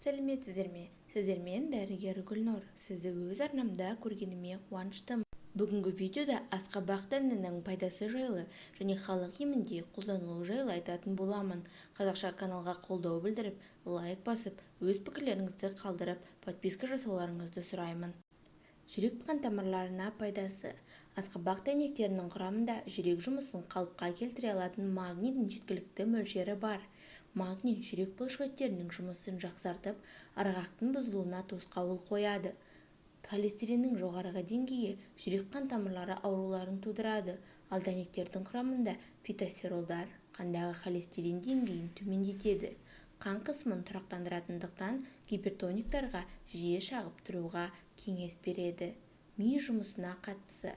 сәлеметсіздер ме? Сіздермен дәрігер Гүлнұр. Сізді өз арнамда көргеніме қуаныштымын. Бүгінгі видеода асқабақ дәнінің пайдасы жайлы және халық емінде қолданылуы жайлы айтатын боламын. Қазақша каналға қолдау білдіріп, лайк басып, өз пікірлеріңізді қалдырып, подписка жасауларыңызды сұраймын. Жүрек қан тамырларына пайдасы. Асқабақ дәнектерінің құрамында жүрек жұмысын қалыпқа келтіре алатын магнийдің жеткілікті мөлшері бар. Магний жүрек бұлшықеттерінің жұмысын жақсартып, ырғақтың бұзылуына тосқауыл қояды. Холестериннің жоғарғы деңгейі жүрек қан тамырлары ауруларын тудырады, ал дәнектердің құрамында фитостеролдар қандағы холестерин деңгейін төмендетеді. Қан қысымын тұрақтандыратындықтан гипертониктарға жиі шағып тұруға кеңес береді. Ми жұмысына қатысы.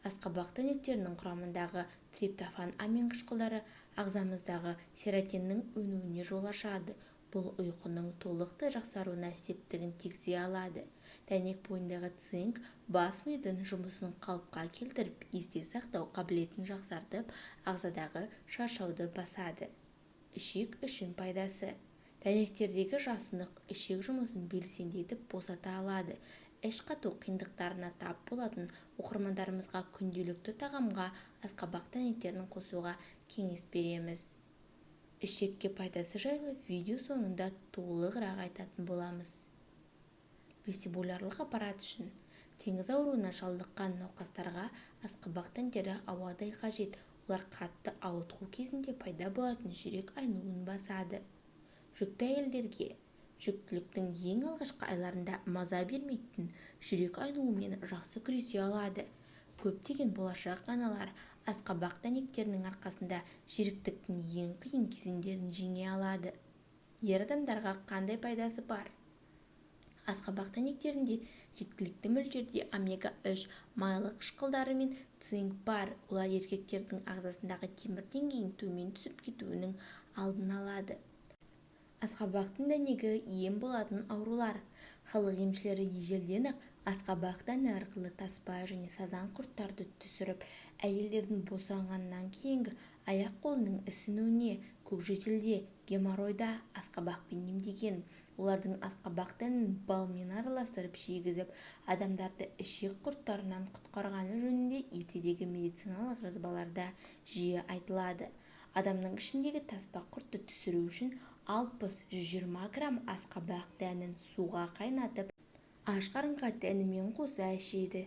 Асқабақ дәнектерінің құрамындағы триптофан амин қышқылдары ағзамыздағы серотониннің өнуіне жол ашады. Бұл ұйқының толықты жақсаруына септігін тигізе алады. Дәнек бойындағы цинк бас мидың жұмысын қалыпқа келтіріп, есте сақтау қабілетін жақсартып, ағзадағы шаршауды басады. Ішек үшін пайдасы. Дәнектердегі жасұнық ішек жұмысын белсендетіп босата алады. Іш қату қиындықтарына тап болатын оқырмандарымызға күнделікті тағамға асқабақ дәнектерін қосуға кеңес береміз. Ішекке пайдасы жайлы видео соңында толығырақ айтатын боламыз. Вестибулярлық аппарат үшін. Теңіз ауруына шалдыққан науқастарға асқабақ дәнектері ауадай қажет. Олар қатты ауытқу кезінде пайда болатын жүрек айнуын басады. Жүкті әйелдерге. Жүктіліктің ең алғашқы айларында маза бермейтін жүрек айнуымен жақсы күресе алады. Көптеген болашақ аналар асқабақ дәнектерінің арқасында жеріктіктің ең қиын кезеңдерін жеңе алады. Ер адамдарға қандай пайдасы бар? Асқабақ дәнектерінде жеткілікті мөлшерде омега-3 майлы қышқылдары мен цинк бар. Олар еркектердің ағзасындағы темір деңгейін төмен түсіп кетуінің алдын алады. Асқабақтың дәнегі ем болатын аурулар. Халық емшілері ежелден-ақ асқабақ дәні арқылы таспа және сазан құрттарды түсіріп, әйелдердің босанғаннан кейінгі аяқ-қолының ісінуіне, көкжөтелде, геморройда асқабақпен емдеген. Олардың асқабақ дәнін балмен араластырып жегізіп, адамдарды ішек құрттарынан құтқарғаны жөнінде ертедегі медициналық жазбаларда жиі айтылады. Адамның ішіндегі таспа құртты түсіру үшін 60-120 грамм асқабақ дәнін суға қайнатып, аш қарынға дәнімен қоса ішеді.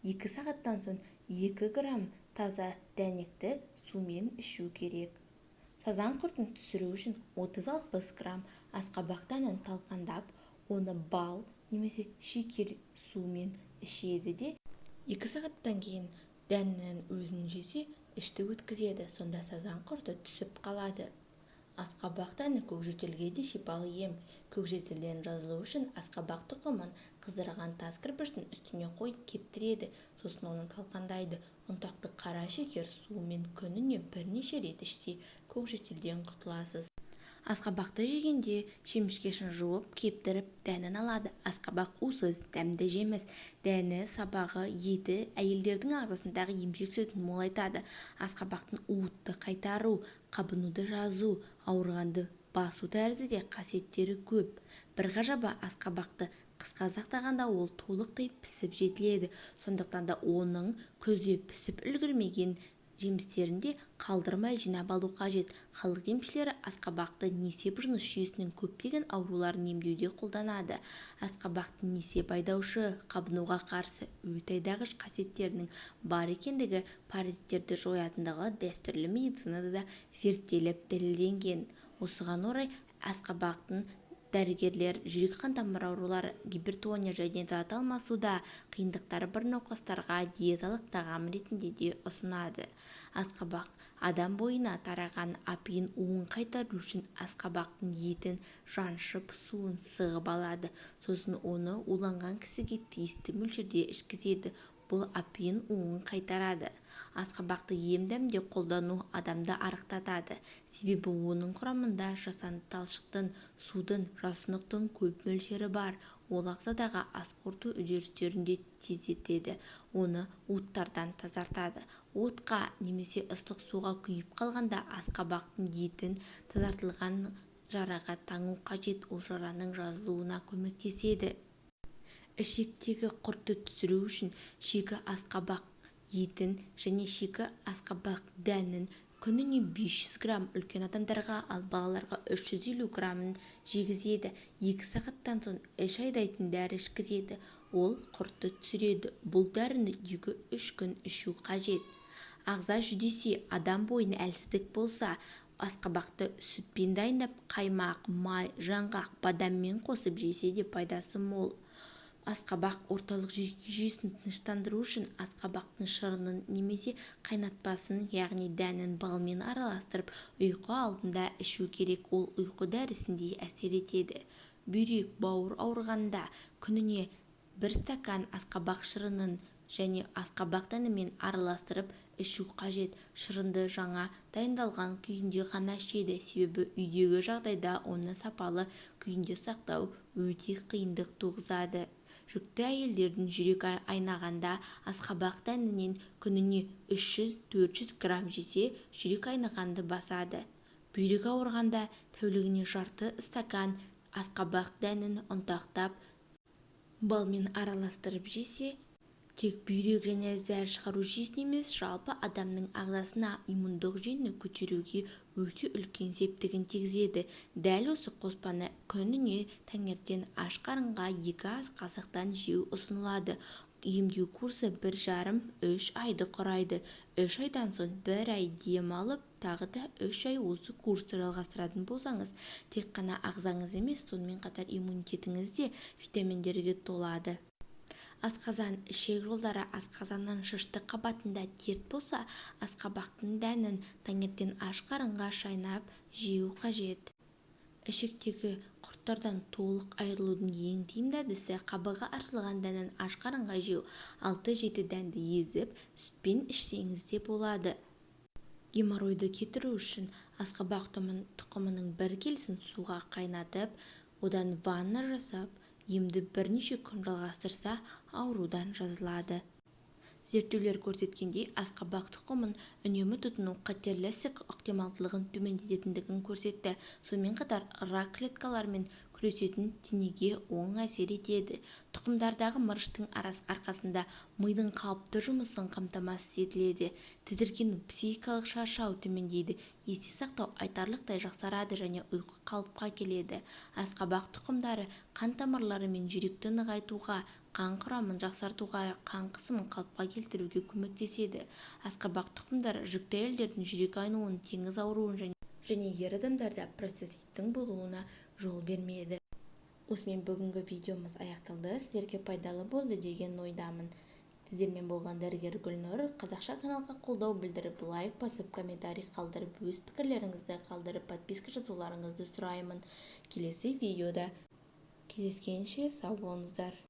2 сағаттан соң 2 грамм таза дәнекті сумен ішу керек. Сазан құртын түсіру үшін 30-60 грамм асқабақ дәнін талқандап, оны бал немесе шекер сумен ішеді де 2 сағаттан кейін дәннің өзін жесе, ішті өткізеді. Сонда сазан құрты түсіп қалады. Асқабақ дәні көкжөтелге де шипалы ем. Көкжөтелден жазылу үшін асқабақ тұқымын қыздырған тас кірпіштің үстіне қойып кептіреді. Сосын оны талқандайды. Ұнтақты қара шекер суымен күніне бірнеше рет ішсе, көкжөтелден құтыласыз. Асқабақты жегенде шемішкесін жуып, кептіріп, дәнін алады. Асқабақ усыз, дәмді жеміс. Дәні, сабағы, еті әйелдердің ағзасындағы емшек сүтін молайтады. Асқабақтың уытты қайтару, қабынуды жазу, ауырғанды басу тәрізді де қасиеттері көп. Бір ғажабы асқабақты қысқа сақтағанда ол толықтай пісіп жетіледі. Сондықтан да оның күзде пісіп үлгермеген жемістерінде қалдырмай жинап алу қажет. Халық емшілері асқабақты несеп жыныс жүйесінің көптеген ауруларын емдеуде қолданады. Асқабақтың несеп айдаушы, қабынуға қарсы өт айдағыш қасиеттерінің бар екендігі, паразиттерді жоятындығы дәстүрлі медицинада да зерттеліп дәлелденген. Осыған орай асқабақтың дәрігерлер жүрек қан тамыр аурулары, гипертония және зат алмасуда қиындықтары бар науқастарға диеталық тағам ретінде де ұсынады. Асқабақ адам бойына тараған апиын уын қайтару үшін асқабақтың етін жаншып, суын сығып алады. Сосын оны уланған кісіге тиісті мөлшерде ішкізеді. Бұл апиын уын қайтарады. Асқабақты ем-дәмде қолдану адамды арықтатады. Себебі оның құрамында жасанды талшықтың, судың, жасұнықтың көп мөлшері бар. Ол ағзадағы ас қорыту үдерістерінде тездетеді. Оны уыттардан тазартады. Отқа немесе ыстық суға күйіп қалғанда асқабақтың етін тазартылған жараға таңу қажет, ол жараның жазылуына көмектеседі. Ішектегі құртты түсіру үшін шикі асқабақ етін және шикі асқабақ дәнін күніне 500 грамм, үлкен адамдарға, ал балаларға 350 граммын жегізеді. 2 сағаттан соң 3 айдайтын дәрі ішкізеді. Ол құртты түсіреді. Бұл дәріні 2-3 күн ішу қажет. Ағза жүдесе, адам бойын әлсіздік болса, асқабақты сүтпен дайындап, қаймақ, май, жаңғақ, бадаммен қосып жесе де пайдасы мол. Асқабақ орталық жүйесін тыныштандыру үшін асқабақтың шырынын немесе қайнатпасын, яғни дәнін балмен араластырып, ұйқы алдында ішу керек. Ол ұйқы дәрісіндей әсер етеді. Бүйрек, бауыр ауырғанда күніне 1 стакан асқабақ шырынын және асқабақ дәнімен араластырып ішу қажет. Шырынды жаңа дайындалған күйінде ғана ішеді, себебі үйдегі жағдайда оны сапалы күйінде сақтау өте қиындық туғызады. Жүкті әйелдердің жүрек айнағанда асқабақ дәнінен күніне 300-400 грамм жесе, жүрек айнығанды басады. Бүйрек ауырғанда тәулігіне жарты стакан асқабақ дәнін ұнтақтап, балмен араластырып жесе, тек бүйрек және зәр шығару жүйесіне емес, жалпы адамның ағзасына, иммундық жүйені көтеруге өте үлкен септігін тигізеді. Дәл осы қоспаны күніне таңертең аш қарынға 2 ас қасықтан жеу ұсынылады. Емдеу курсы 1,5-3 айды құрайды. 3 айдан соң 1 ай дем алып, тағы да 3 ай осы курсты жалғастыратын болсаңыз, тек қана ағзаңыз емес, сонымен қатар иммунитетіңіз де витаминдерге толады. Асқазан, ішек жолдары, асқазанның шышты қабатында дерт болса, асқабақтың дәнін таңертең аш қарынға шайнап жеу қажет. Ішектегі құрттардан толық айырылудың ең тиімді әдісі қабығы аршылған дәнін аш қарынға жеу. 6-7 дәнді езіп, сүтпен ішсеңіз де болады. Геморройды кетіру үшін асқабақ тұқымының 1 келісін суға қайнатып, одан ванна жасап, емді бірнеше күн жалғастырса, аурудан жазылады. Зерттеулер көрсеткендей, асқабақ тұқымын үнемі тұтыну қатерлі ісік ықтималдылығын төмендететіндігін көрсетті. Сонымен қатар, рак клеткаларымен күресетін денеге оң әсер етеді. Тұқымдардағы мырыштың арқасында мидың қалыпты жұмысын қамтамасыз етіледі. Тітіркену, психикалық шаршау төмендейді, есте сақтау айтарлықтай жақсарады және ұйқы қалыпқа келеді. Асқабақ тұқымдары қан тамырлары мен жүректі нығайтуға, қан құрамын жақсартуға, қан қысымын қалыпқа келтіруге көмектеседі. Асқабақ тұқымдары жүкті әйелдердің жүрек айнуын, теңіз ауруын және ер адамдарда простатиттің болуына жол бермейді. Осымен бүгінгі видеомыз аяқталды. Сіздерге пайдалы болды деген ойдамын. Сіздермен болған дәрігер Гүлнұр. Қазақша каналға қолдау білдіріп, лайк басып, комментарий қалдырып, өз пікірлеріңізді қалдырып, подписка жазуларыңызды сұраймын. Келесі видеода кездескенше сау болыңыздар.